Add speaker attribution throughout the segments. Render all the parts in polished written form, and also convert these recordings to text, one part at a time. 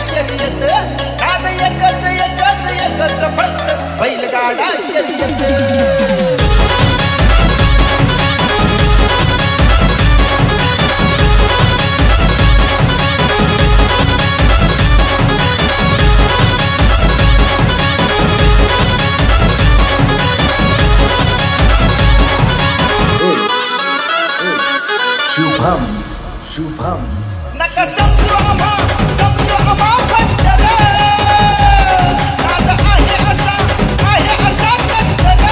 Speaker 1: शर्यत नाद एकच एकच एकच फक्त बैलगाडा शर्यत शुभम नका समजू आम्हा खंडर नाद आहे असा खंडर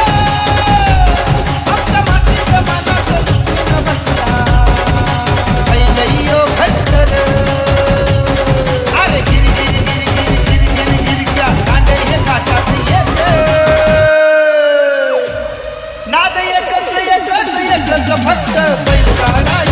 Speaker 1: आपल्या मातीच्या मनात रुजून बसला पहिलयो खंडर अरे गिर गिर गिर गिर गिर गिर गिर क्या कांडे हे घाटात येत नाद एकच एकच एकच फक्त बैलगाडा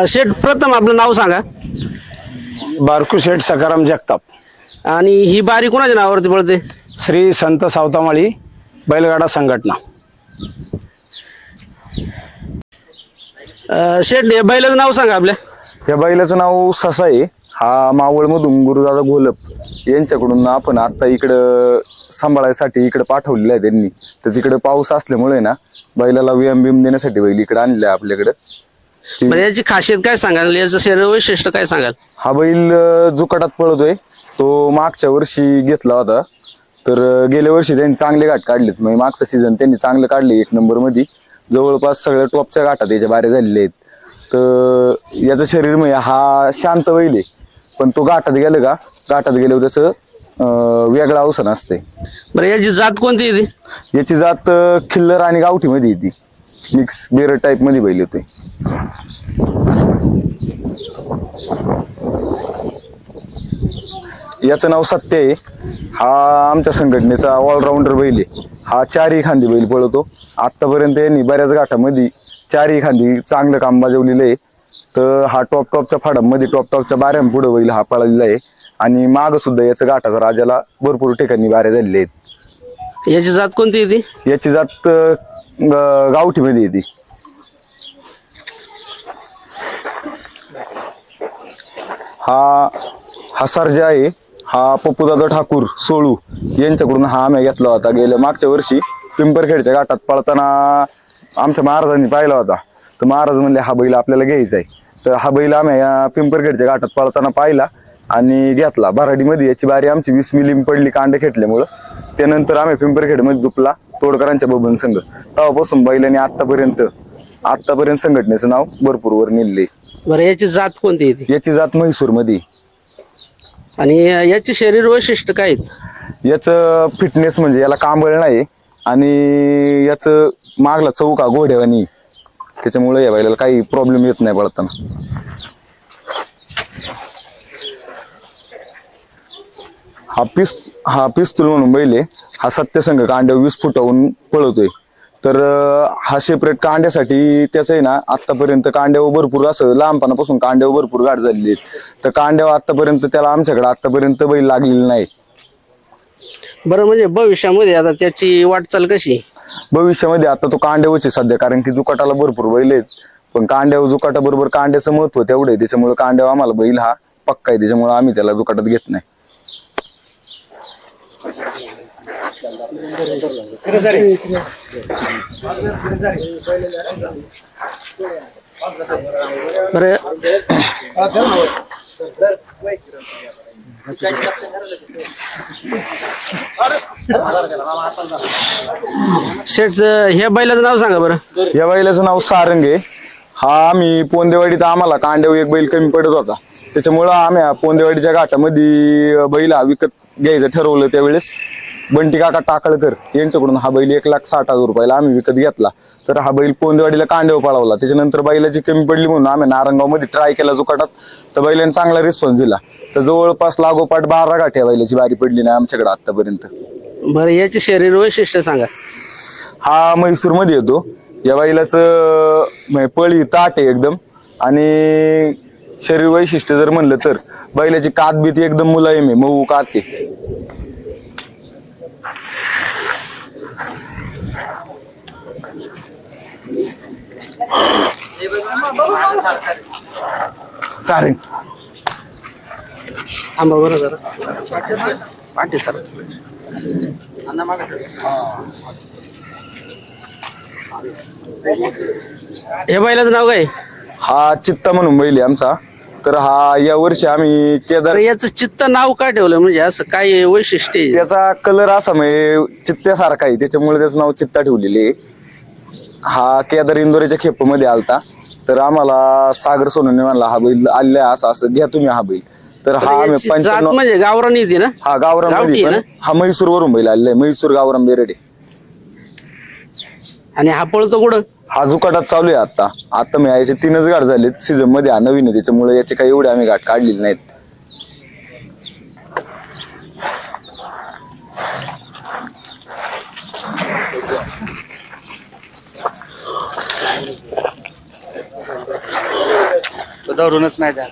Speaker 2: शेठ प्रथम आपलं नाव सांगा.
Speaker 3: बारकू शेठ सकाराम जगताप.
Speaker 2: आणि ही बारी कोणाच्या नावावरती पडते?
Speaker 3: श्री संत सावतामाळी बैलगाडा संघटना.
Speaker 2: शेठ या बैलाचं नाव सांगा आपल्या.
Speaker 4: या बैलाचं नाव ससा आहे. हा मावळमधून गुरुदादा घोलप यांच्याकडून आपण आता इकडं सांभाळायसाठी इकडे पाठवलेलं आहे त्यांनी. तर तिकडे पाऊस असल्यामुळे ना बैलाला व्यायाम बिम देण्यासाठी बैल इकडे आणले आपल्याकडे.
Speaker 2: याची खासियत काय सांगाल? याचं शरीर वैशिष्ट्य काय सांगाल?
Speaker 4: हा बैल जुकाटात पळतोय. तो मागच्या वर्षी घेतला होता. तर गेल्या वर्षी त्यांनी चांगले घाट काढलेत. म्हणजे मागचं सीझन त्यांनी चांगलं काढले. 1 नंबर मध्ये जवळपास सगळ्या टॉपच्या घाटात याच्या बारे झालेले आहेत. तर याचं शरीर म्हणजे हा शांत बैल आहे. पण तो घाटात गेलं का घाटात गेल्यावर त्याचं वेगळा अवसान असते.
Speaker 2: बरं याची जात कोणती येते?
Speaker 4: याची जात खिल्लर आणि गावठी मध्ये येते. मिक्स बेर टाइप मध्ये बैल होते. याचं नाव सत्य आहे. हा आमच्या संघटनेचा ऑलराऊंडर बैल आहे. हा 4ही खांदी बैल पळतो. आतापर्यंत यांनी बऱ्याच घाटामध्ये 4ही खांदी चांगलं काम बजावलेलं आहे. तर हा टॉपच्या फाडामध्ये टॉपच्या बाऱ्या पुढे बैल हा पळालेला आहे. आणि माग सुद्धा याचं घाटाचा राजाला भरपूर ठिकाणी बाऱ्या झालेले आहेत.
Speaker 2: याची जात कोणती येते?
Speaker 4: याची जात गावठी मध्ये येते. हा सर्जा आहे. हा पप्पूदादा ठाकूर सोळू यांच्याकडून हा आम्ही घेतला होता. गेल्या मागच्या वर्षी पिंपरखेडच्या घाटात पळताना आमच्या महाराजांनी पाहिला होता. तर महाराज म्हणले हा बैल आपल्याला घ्यायचा आहे. तर हा बैल आम्ही पिंपरखेडच्या घाटात पळताना पाहिला आणि घेतला. भराडीमध्ये याची बारी आमची 20 मिली पडली कांडे खेटल्यामुळं. त्यानंतर आम्ही पिंपरखेडमध्ये झुपला तोडकरांच्या बबन संघ. तेव्हापासून बैलाने आतापर्यंत संघटनेचं नाव भरपूर वर नेले.
Speaker 2: बरं याची जात कोणती येते?
Speaker 4: याची जात म्हैसूर मध्ये.
Speaker 2: आणि याचे शरीर वैशिष्ट्य काय आहेत?
Speaker 4: याचं फिटनेस म्हणजे याला कांबळ नाही आणि याचं मागला चौका घोड्यावानी. त्याच्यामुळे या बैलाला काही प्रॉब्लेम येत नाही पळताना. हा पिस्तूल म्हणून बैल आहे. हा सत्यसंघ कांड्यावर 20 फुटावरून पळतोय. तर हा सेपरेट कांड्यासाठी त्याचं आहे ना आतापर्यंत कांड्यावर भरपूर असं लहानपणापासून कांड्यावर भरपूर गाठ झालेली आहेत. तर कांड्यावर आतापर्यंत त्याला आमच्याकडे आतापर्यंत बैल लागलेली नाही.
Speaker 2: बरं म्हणजे भविष्यामध्ये आता त्याची वाटचाल कशी?
Speaker 4: भविष्यामध्ये आता तो कांड्यावरच सध्या, कारण की जुकाटाला भरपूर बैल आहेत. पण कांड्यावर जुकाटा बरोबर कांड्याचं महत्व तेवढं आहे. त्याच्यामुळे कांड्यावर आम्हाला बैल हा पक्का आहे. त्याच्यामुळे आम्ही त्याला जुकाटात घेत नाही.
Speaker 2: बरं शेठ ह्या बैलाचं नाव सांगा बरं.
Speaker 4: या बैलाचं नाव सारंग आहे. हा आम्ही पोंदेवाडीत आम्हाला कांड्यावर एक बैल कमी पडत होता, त्याच्यामुळं आम्ही पोंदेवाडीच्या घाटामध्ये बैल हा विकत घ्यायचं ठरवलं. त्यावेळेस बंटी काका टाकळकर यांच्याकडून हा बैल 1,60,000 रुपयाला आम्ही विकत घेतला. तर हा बैल पोंदेवाडीला कांड्यावर पळवला. त्याच्यानंतर बैलाची कमी पडली म्हणून आम्ही नारंगाव मध्ये ट्राय केला जुकाटात, तर बैलाने चांगला रिस्पॉन्स दिला. तर जवळपास लागोपाठ 12 गाठी बैलाची बारी पडली नाही आमच्याकडे आतापर्यंत.
Speaker 2: बरं याचे शरीर वैशिष्ट्य सांगा.
Speaker 4: हा म्हैसूर मध्ये येतो. या बैलाचं पळी ताट आहे एकदम, आणि शरीर वैशिष्ट्य जर म्हणलं तर बैलाची कात बीत एकदम मुलायम आहे, मऊ कात आहे.
Speaker 3: चालेल.
Speaker 2: आंबा बरं जरा पाठी सर. हे बैलाचं नाव काय?
Speaker 4: हा चित्ता म्हणून बैल आहे आमचा. तर हा या वर्षी आम्ही केदार,
Speaker 2: तर याचं चित्त नाव का ठेवलं, म्हणजे असं काय वैशिष्ट्य आहे?
Speaker 4: त्याचा कलर असा म्हणजे चित्त्यासारखा आहे, त्याच्यामुळे त्याचं नाव चित्ता ठेवलेले आहे. हा केदार इंदोरीच्या खेपमध्ये आलता, तर आम्हाला सागर सोनवणे म्हणला हा बैल आलेला असं असं घ्या तुम्ही हा बैल. तर हा आम्ही
Speaker 2: याची जात
Speaker 4: 95,
Speaker 2: म्हणजे गावरान येते ना?
Speaker 4: हा गावरान
Speaker 2: गावठी आहे ना?
Speaker 4: हा म्हैसूर वरून बैल आलेला आहे, म्हैसूर गावरान बेरडे.
Speaker 2: आणि हा पळतो कुठं?
Speaker 4: हा जुकाटात चालू आहे आता. आता मी याचे 3च गाठ झालेत सीझन मध्ये, हा नवीन आहे त्याच्यामुळे याचे काही एवढे आम्ही गाठ काढलेले नाहीत.
Speaker 1: धरूनच नाही द्या.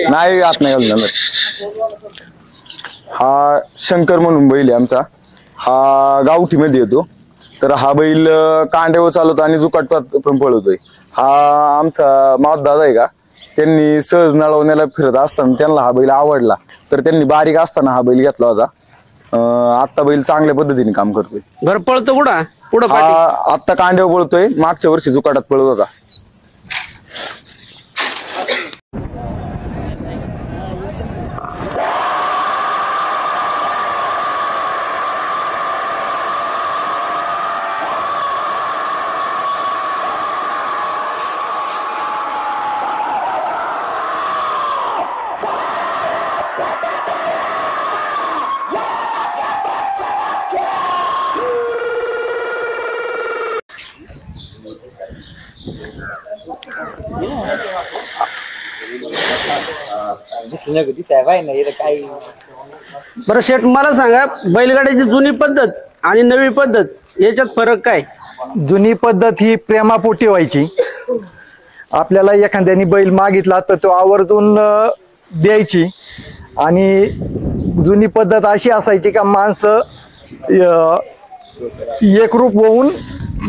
Speaker 4: नाही आत नाही घालून. हा शंकर म्हणून बैल आहे आमचा. हा गावठी मध्ये येतो. तर हा बैल कांड्यावर चालवतो आणि जुकाट पण पळवतोय. हा आमचा मावत दादा आहे का, त्यांनी सहज नळवण्याला फिरत असताना त्यांना हा बैल आवडला, तर त्यांनी बारीक असताना हा बैल घेतला होता. आता बैल चांगल्या पद्धतीने काम करतोय.
Speaker 2: बरं पळतो कुठं कुठं पाठी?
Speaker 4: हा आता कांड्यावर पळतोय, मागच्या वर्षी जुकाटात पळत होता.
Speaker 2: बरं शेठ मला सांगा, बैलगाड्याची जुनी पद्धत आणि नवी पद्धत याच्यात फरक काय?
Speaker 5: जुनी पद्धत ही प्रेमापोटी व्हायची. आपल्याला एखाद्याने बैल मागितला तर तो आवर्जून द्यायची. आणि जुनी पद्धत अशी असायची का माणसं एकरूप होऊन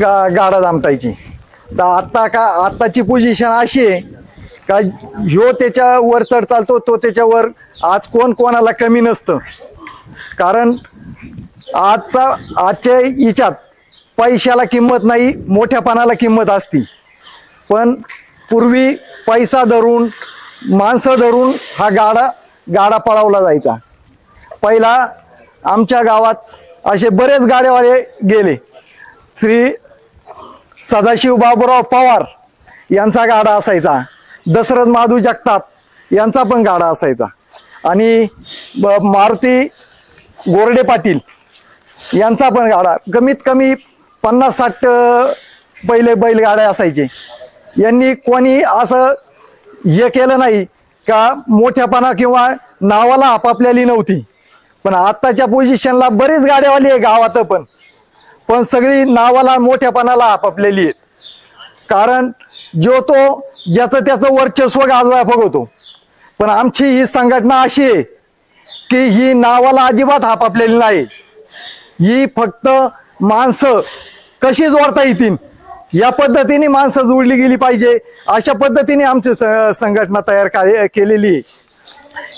Speaker 5: गाडा दामटायची. तर आताची पोझिशन अशी आहे का ह्यो त्याच्या वर चढ चालतो, तो त्याच्यावर. आज कोण कोणाला कमी नसतं, कारण आजच्या हिच्यात पैशाला किंमत नाही, मोठ्यापणाला किंमत असती. पण पूर्वी पैसा धरून माणसं धरून हा गाडा पळवला जायचा. पहिला आमच्या गावात असे बरेच गाड्यावाले गेले. श्री सदाशिव बाबूराव पवार यांचा गाडा असायचा, दशरथ माधू जगताप यांचा पण गाडा असायचा, आणि मारुती गोरडे पाटील यांचा पण गाडा. कमीत कमी 50-60 पहिले बैलगाड्या असायचे. यांनी कोणी असं हे केलं नाही का मोठ्यापणा किंवा नावाला आपापल्याली नव्हती. पण आताच्या पोझिशनला बरीच गाड्यावाली आहे गावात, पण सगळी नावाला मोठ्यापणाला आपापलेली आहेत. कारण जो तो ज्याचं त्याचं वर्चस्व गाजवाय बघतो. पण आमची ही संघटना अशी आहे की ही नावाला अजिबात आपापलेली नाही. ही फक्त माणसं कशी जोडता येतील या पद्धतीने माणसं जोडली गेली पाहिजे, अशा पद्धतीने आमची संघटना तयार केलेली आहे.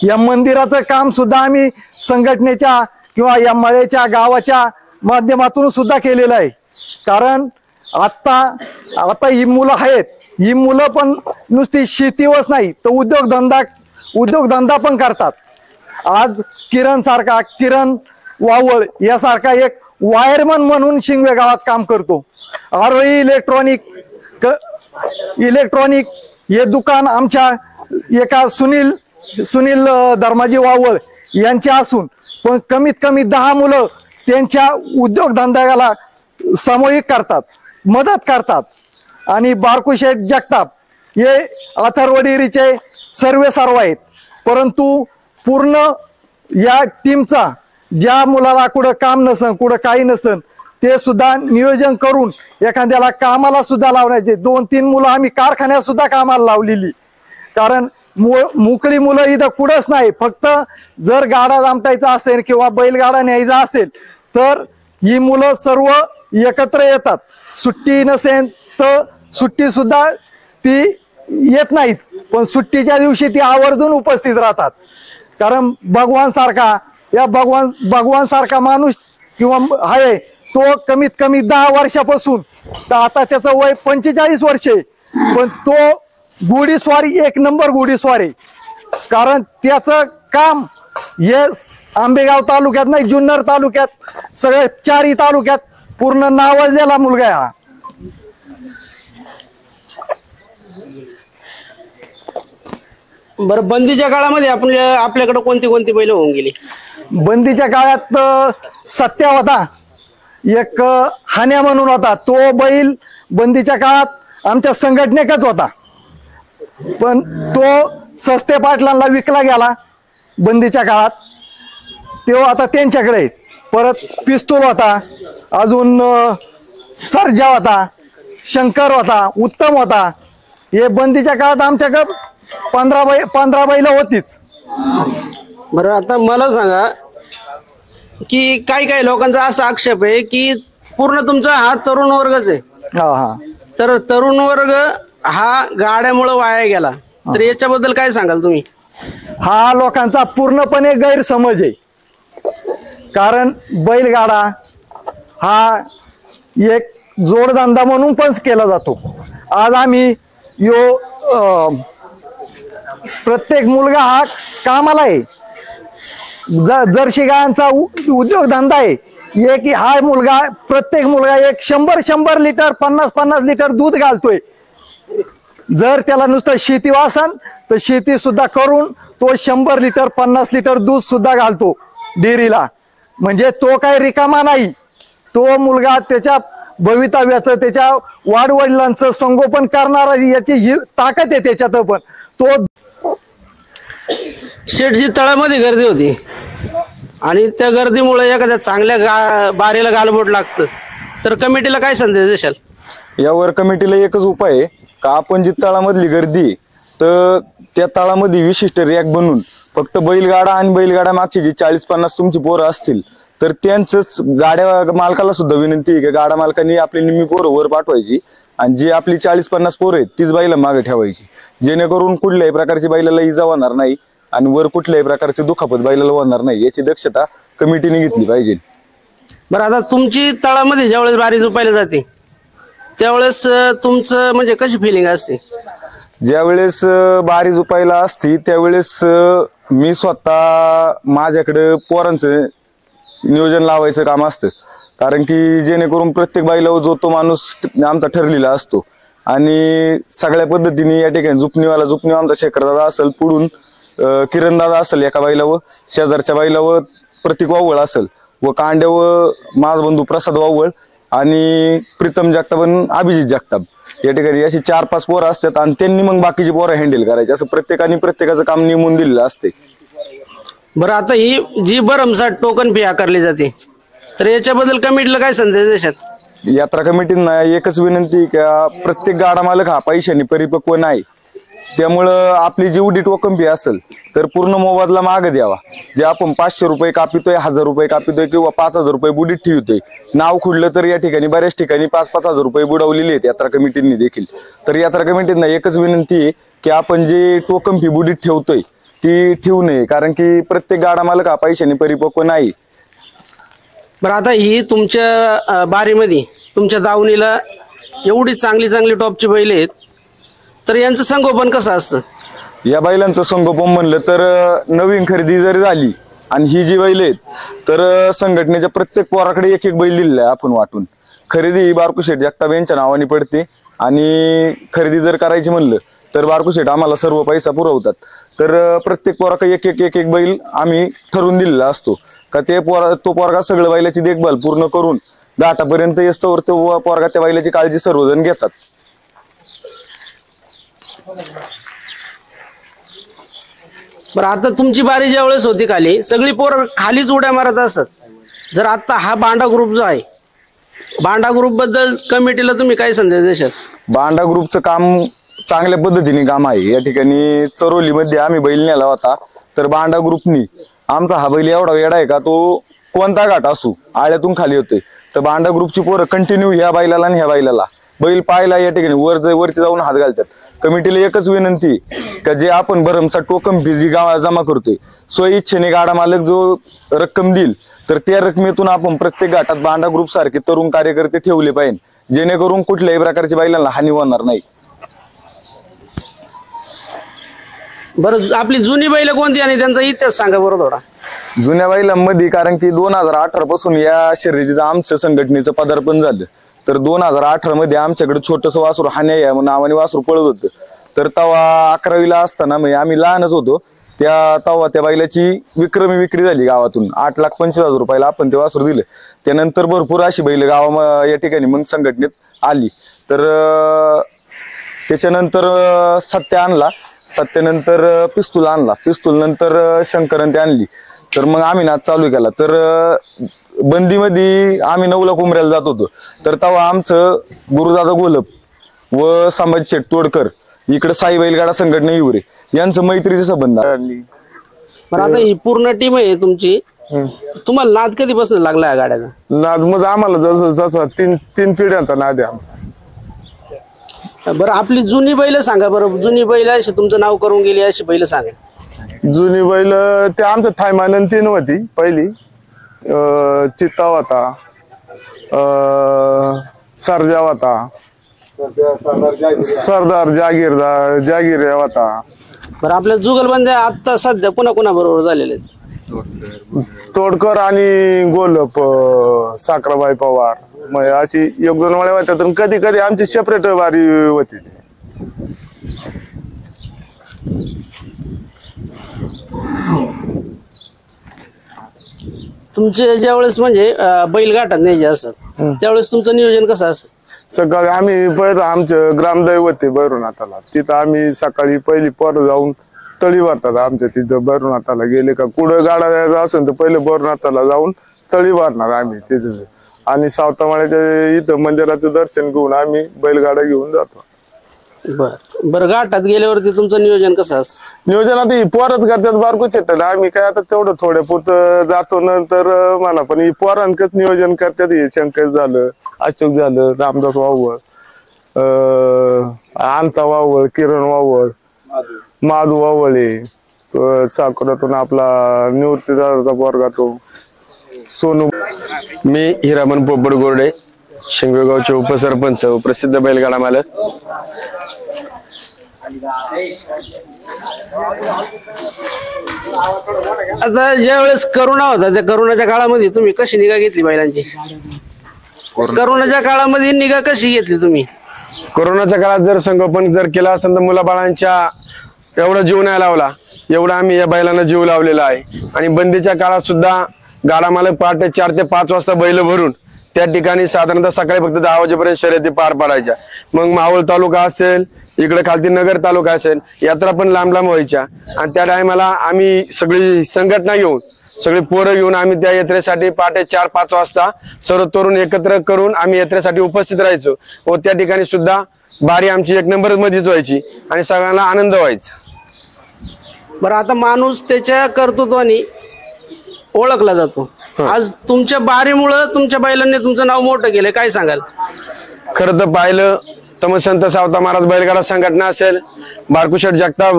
Speaker 5: या मंदिराचं काम सुद्धा आम्ही संघटनेच्या किंवा या मळ्याच्या गावाच्या माध्यमातून सुद्धा केलेलं आहे. कारण आता ही मुलं आहेत ही मुलं पण नुसती शेतीवरच नाही तर उद्योगधंदा पण करतात. आज किरण वावळ यासारखा एक वायरमन म्हणून शिंगवे गावात काम करतो. आरोही इलेक्ट्रॉनिक हे दुकान आमच्या एका सुनील धर्माजी वावळ यांचे असून पण कमीत कमी 10 मुलं त्यांच्या उद्योगधंद्याला सामूहिक करतात, मदत करतात. आणि बारकुशेठ जगताप हे अथर्वडीरीचे सर्व आहेत. परंतु पूर्ण या टीमचा ज्या मुलाला कुठं काम नसन कुठं काही नसन ते सुद्धा नियोजन करून एखाद्याला कामाला सुद्धा लावण्याचे 2-3 मुलं आम्ही कारखान्यात सुद्धा कामाला लावलेली. कारण मोकळी मुलं इथं कुठंच नाही. फक्त जर गाडा दामटायचा असेल किंवा बैलगाडा न्यायचा असेल तर ही मुलं सर्व एकत्र येतात. सुट्टी नसेल तर सुट्टी सुद्धा ती येत नाहीत, पण सुट्टीच्या दिवशी ती आवर्जून उपस्थित राहतात. कारण भगवान सारखा माणूस किंवा आहे तो कमीत कमी 10 वर्षापासून तर आता त्याचं वय 45 वर्षे, पण तो घोडीस्वारी 1 नंबर घोडीस्वारी. कारण त्याचं काम हे आंबेगाव तालुक्यात नाही जुन्नर तालुक्यात सगळ्या 4 तालुक्यात पूर्ण नावाजलेला मुलगा आहे हा.
Speaker 2: बरं, बंदीच्या काळामध्ये आपल्याकडे कोणती बैल होऊन गेली?
Speaker 5: बंदीच्या काळात सत्या होता, एक हान्या म्हणून होता. तो बैल बंदीच्या काळात आमच्या संघटनेकच होता, पण तो सस्ते पाटलांना विकला गेला बंदीच्या काळात. तो आता त्यांच्याकडे. परत पिस्तूल होता, अजून सर्जा होता, शंकर होता, उत्तम होता. हे बंदीच्या काळात आमच्याकडे 15 बैल होतीच.
Speaker 2: बरं, आता मला सांगा की काही लोकांचा असा आक्षेप आहे की पूर्ण तुमचा हा तरुण वर्गच आहे.
Speaker 5: हा.
Speaker 2: तर तरुण वर्ग हा गाड्यामुळे वाया गेला, तर याच्याबद्दल काय सांगाल तुम्ही?
Speaker 5: हा लोकांचा पूर्णपणे गैरसमज आहे. कारण बैलगाडा हा एक जोडधंदा म्हणून पण केला जातो. आज आम्ही प्रत्येक मुलगा हा कामाला आहे. जर्सी गायांचा उद्योगधंदा आहे. प्रत्येक मुलगा 100 लिटर 50 लिटर दूध घालतोय. जर त्याला नुसतं शेती वासन तर शेती सुद्धा करून तो 100 लिटर 50 लिटर दूध सुद्धा घालतो डेअरीला. म्हणजे तो काही रिकामा नाही. तो मुलगा त्याच्या भवितव्याचं त्याच्या वाडवडिलांचं संगोपन करणारा याची ही ताकद आहे त्याच्यात. पण तो
Speaker 2: शेठजी तळामध्ये गर्दी होती आणि त्या गर्दीमुळे एखाद्या चांगल्या बारीला गालबोट लागतं, तर कमिटीला काय संदेश देशाल?
Speaker 4: यावर कमिटीला एकच उपाय आहे का आपण जी तळामधली गर्दी तर त्या तळामध्ये विशिष्ट रॅक बनवून फक्त बैलगाडा आणि बैलगाडा मागची जी 40-50 तुमची पोरं असतील तर त्यांचंच गाड्या मालकाला सुद्धा विनंती आहे की गाडा मालकांनी आपली निम्मी पोरं वर पाठवायची आणि जी आपली 40-50 पोरं आहेत तीच बैला मागे ठेवायची, जेणेकरून कुठल्याही प्रकारची बैलाला इजा होणार नाही आणि वर कुठल्याही प्रकारची दुखापत बैलाला होणार नाही याची दक्षता कमिटीने घेतली पाहिजे.
Speaker 2: बरं, आता तुमची तळामध्ये ज्यावेळेस बारी झोपायला जाते त्यावेळेस तुमचं म्हणजे कशी फिलिंग असते?
Speaker 4: ज्यावेळेस बारी झोपायला असती त्यावेळेस मी स्वतः माझ्याकडे पोरांचं नियोजन लावायचं काम असतं. कारण की जेणेकरून प्रत्येक बैलावर जो तो माणूस आमचा ठरलेला असतो आणि सगळ्या पद्धतीने या ठिकाणी जुपणी आमचा शेखरदादा असेल, पुढून किरणदादा असेल एका बैलावर, शेजारच्या बैलावर प्रतीक वावळ असेल व कांड्यावर माझा बंधू प्रसाद वावळ आणि प्रीतम जगताप आणि अभिजित जगताप या ठिकाणी अशी 4-5 पोरं असतात आणि त्यांनी मग बाकीची पोरं हँडल करायची. असं प्रत्येकाचं काम नेमून दिलेलं असते.
Speaker 2: बरं, आता ही जी भरमसाठ टोकन फी आकारली जाते तर याच्याबद्दल कमिटीला काय संदेश देशाल?
Speaker 4: यात्रा कमिटींना एकच विनंती का प्रत्येक गाडा मालक हा पैशाने परिपक्व नाही, त्यामुळं आपली जेवढी टोकन फी असेल तर पूर्ण मोबदला मागे द्यावा. जे आपण 500 रुपये कापितोय, 1000 रुपये कापितोय किंवा 5000 रुपये बुडीत ठेवतोय, नाव खुडलं तर या ठिकाणी बऱ्याच ठिकाणी 5-5 हजार रुपये बुडवलेले आहेत यात्रा कमिटींनी देखील. तर यात्रा कमिटींना एकच विनंती आहे की आपण जे टोकन फी बुडीत ठेवतोय ती ठेवू नये, कारण की प्रत्येक गाडा मालक हा पैशाने परिपक्व नाही.
Speaker 2: बरं, आता ही तुमच्या बारीमध्ये तुमच्या दावणीला एवढी चांगली टॉपची बैल आहेत तर यांचं संगोपन कसं असतं?
Speaker 4: या बैलांचं संगोपन म्हणलं तर नवीन खरेदी जरी झाली आणि ही जी बैल आहेत तर संघटनेच्या प्रत्येक पोराकडे एक एक बैल दिलेला आहे आपण वाटून. खरेदी ही बारकू शेठ जगताप यांच्या नावाने पडते आणि खरेदी जर करायची म्हणलं तर बारकू शेठ आम्हाला सर्व पैसा पुरवतात. तर प्रत्येक पोराकडे एक एक एक एक बैल आम्ही ठरवून दिलेला असतो का तो पोरगा सगळं बैलाची देखभाल पूर्ण करून घाटापर्यंत येतो तो पोरगा त्या बैलाची काळजी सर्वजण घेतात.
Speaker 2: बरं, आता तुमची बारी ज्या वेळेस होती खाली सगळी पोरं खालीच उड्या मारत असतात. जर आता हा बांडा ग्रुप जो आहे, बांडा ग्रुप बद्दल कमिटीला तुम्ही काय संदेश देशाल?
Speaker 4: बांडा ग्रुपचं काम चांगल्या पद्धतीने काम आहे. या ठिकाणी चरोलीमध्ये आम्ही बैल नेला होता तर बांडा ग्रुपनी आमचा हा बैल एवढा वेडा आहे का तो कोणता घाट असू आळ्यातून खाली होतोय तर बांडा ग्रुपची पोरं कंटिन्यू ह्या बैलाला आणि ह्या बैलाला बैल पाहायला या ठिकाणी वरती जाऊन हात घालतात. कमिटीला एकच विनंती का जे आपण भरमसाठ टोकन फी जी जमा करतोय स्वइच्छेने गाडा मालक जो रक्कम देईल तर त्या रकमेतून आपण प्रत्येक घाटात बांडा ग्रुप सारखे तरुण कार्यकर्ते ठेवले पाहिजे जेणेकरून कुठल्याही प्रकारच्या बैलांना हानी होणार नाही.
Speaker 2: बरं, आपली जुनी बैल कोणती आणि त्यांचा इतिहास सांगा बरं थोडा.
Speaker 4: जुन्या बैलांमध्ये कारण की 2018 पासून या शर्यतीचं आमचं संघटनेचं पदार्पण झालं तर 2018 मध्ये आमच्याकडे छोटस वासरू हान्या या नावाने वासरू पळत होतं. तर तेव्हा 11वीला असताना म्हणजे आम्ही लहानच होतो तेव्हा त्या बैलाची विक्रमी विक्री झाली गावातून 8,25,000 रुपयाला आपण ते वासरू दिले. त्यानंतर भरपूर अशी बैल या ठिकाणी मग संघटनेत आली. तर त्याच्यानंतर सत्या आणला, सत्यानंतर पिस्तूल आणला, पिस्तूल नंतर शंकरन ते आणली. तर मग आम्ही नाच चालू केला. तर बंदीमध्ये आम्ही 9ला कुमऱ्याला जात होतो तर तेव्हा आमचं गुरुदादा गोलप व संभाजी शेठ तोडकर इकडे साई बैलगाडा संघटना हिवरे यांचं मैत्रीचे संबंध.
Speaker 2: पण आता ही पूर्ण टीम आहे तुमची, तुम्हाला नाद कधीपासून लागला या गाड्याचा?
Speaker 6: नाद मध्ये आम्हाला जसं तीन पिढ्यांचा नाद आहे आमचा.
Speaker 2: बरं, आपली जुनी बैल सांगा बरं. जुनी बैल अशी तुमचं नाव करून गेली अशी बैल सांगा.
Speaker 6: जुनी बैल ते आमच्या थायमानन 3 होती. पहिली चित्ता होता, सरजा होता, सरदार जागीर होता.
Speaker 2: बरं, आपल्या जुगलबंद्या आता सध्या पुन्हा बरोबर झालेले आहेत?
Speaker 6: तोडकर आणि गोलप, साखराबाई पवार मग अशी 1-2 वेळा होत्या. तर कधी कधी आमची सेपरेट वारी होती.
Speaker 2: तुमचे ज्यावेळेस म्हणजे बैलगाठात न्यायचे असतात त्यावेळेस तुमचं नियोजन कसं असतं?
Speaker 6: सकाळी आम्ही आमचं ग्रामदैवत आहे भैरवनाथाला, तिथं आम्ही सकाळी पहिली पोरं जाऊन तळी भरतात. आमच्या तिथं भैरवनाथाला गेले का कुठं गाडा जायचा असेल तर पहिले भैरवनाथाला जाऊन तळी भरणार आम्ही तिथे. आणि सावतामाळ्याच्या इथं मंदिराचं दर्शन घेऊन आम्ही बैलगाडा घेऊन जातो.
Speaker 2: बरं, घाटात गेल्यावरती तुमचं नियोजन कसं असतं?
Speaker 6: नियोजन आता ही पोरच करतात बारकू चेटल, आम्ही काय आता तेवढं थोड्या पोत जातो नंतर म्हणा. पण ही पोरांकच नियोजन करतात. हे शंकर झालं, अशोक झालं, रामदास वावळ, आंता वावळ, किरण वावळ, माधू वावळे, साकोऱ्यातून आपला निवृत्ती दादाचा पोरगा तो सोनू.
Speaker 3: मी हिरामन पोपट गोरडे, शेंगवेगावचे उपसरपंच व प्रसिद्ध बैलगाडा मालक.
Speaker 2: आता ज्यावेळेस करोना होता त्या करोनाच्या काळामध्ये तुम्ही कशी निगा घेतली बैलांची? करोनाच्या काळामध्ये निगा कशी घेतली तुम्ही?
Speaker 3: कोरोनाच्या काळात जर संगोपन जर केलं असेल तर मुलाबाळांच्या एवढा जीव नाही लावला एवढा आम्ही या बैलांना जीव लावलेला आहे. आणि बंदीच्या काळात सुद्धा गाडा मालक पहाटे 4 ते 5 वाजता बैल भरून त्या ठिकाणी साधारणतः सकाळी फक्त 10 वाजेपर्यंत शर्यती पार पाडायच्या. मग मावळ तालुका असेल, इकडे खालती नगर तालुका असेल, यात्रा पण लांब व्हायच्या. आणि त्या टायमाला आम्ही सगळी संघटना घेऊन सगळी पोरं घेऊन आम्ही त्या यात्रेसाठी पहाटे 4-5 वाजता सर्व तरुण एकत्र करून आम्ही यात्रेसाठी उपस्थित राहायचो. व त्या ठिकाणी सुद्धा बारी आमची 1 नंबर मध्येच व्हायची आणि सगळ्यांना आनंद व्हायचा.
Speaker 2: बरं, आता माणूस त्याच्या कर्तृत्वाने ओळखला जातो. आज तुमच्या बारीमुळं तुमच्या बैलांनी तुमचं नाव मोठं केलंय, काय सांगाल?
Speaker 3: खरं तर पाहिलं तर मग संत सावता महाराज बैलगाडा संघटना असेल, बारकू शेठ जगताप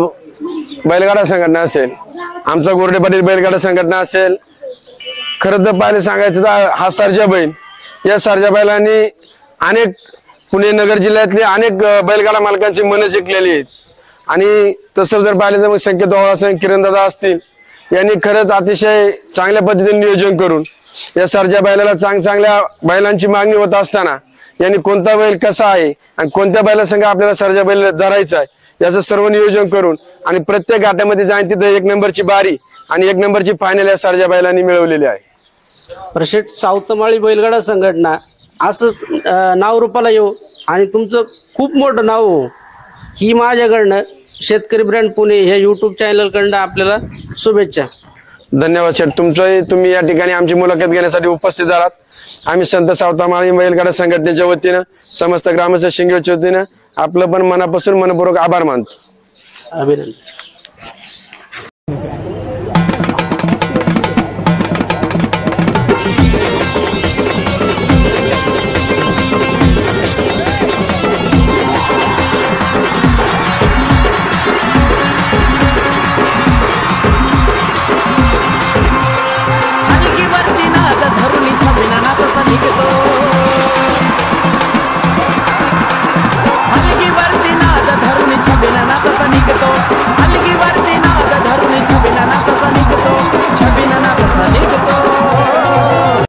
Speaker 3: बैलगाडा संघटना असेल, आमचा गोरडे पाटील बैलगाडा संघटना असेल. खरं तर पाहिलं सांगायचं तर हा सर्जा बैल, या सर्जा बैलांनी अनेक पुणे नगर जिल्ह्यातले अनेक बैलगाडा मालकांची मनं जिंकलेली आहेत. आणि तसं जर पाहिलं तर मग संकेत ओवाळ असेल, किरणदादा असतील, यांनी खरंच अतिशय चांगल्या पद्धतीने नियोजन करून या सर्जा बैलाला चांगल्या बैलांची मागणी होत असताना यांनी कोणता बैल कसा आहे आणि कोणत्या बैलासंग आपल्याला सर्जा बैल धरायचा आहे याचं सर्व नियोजन करून आणि प्रत्येक घाटामध्ये जाईन तिथे 1 नंबरची बारी आणि 1 नंबरची फायनल या सर्जा बैलांनी मिळवलेली आहे.
Speaker 2: प्रशेट सावतमाळी बैलगाडा संघटना असंच नाव रूपाला येऊ आणि तुमचं खूप मोठं नाव हो, ही माझ्याकडनं शेतकरी ब्रँड पुणे ह्या युट्यूब चॅनलकडनं आपल्याला शुभेच्छा.
Speaker 3: धन्यवाद शेठ. तुम्ही या ठिकाणी आमची मुलाखत घेण्यासाठी उपस्थित झालात. आम्ही संत सावतमाळी बैलगाडा संघटनेच्या वतीनं समस्त ग्रामस्थ शिंगेच्या वतीनं आपलं पण मनापासून मनपूर्वक आभार मानतो.
Speaker 2: अभिनंदन.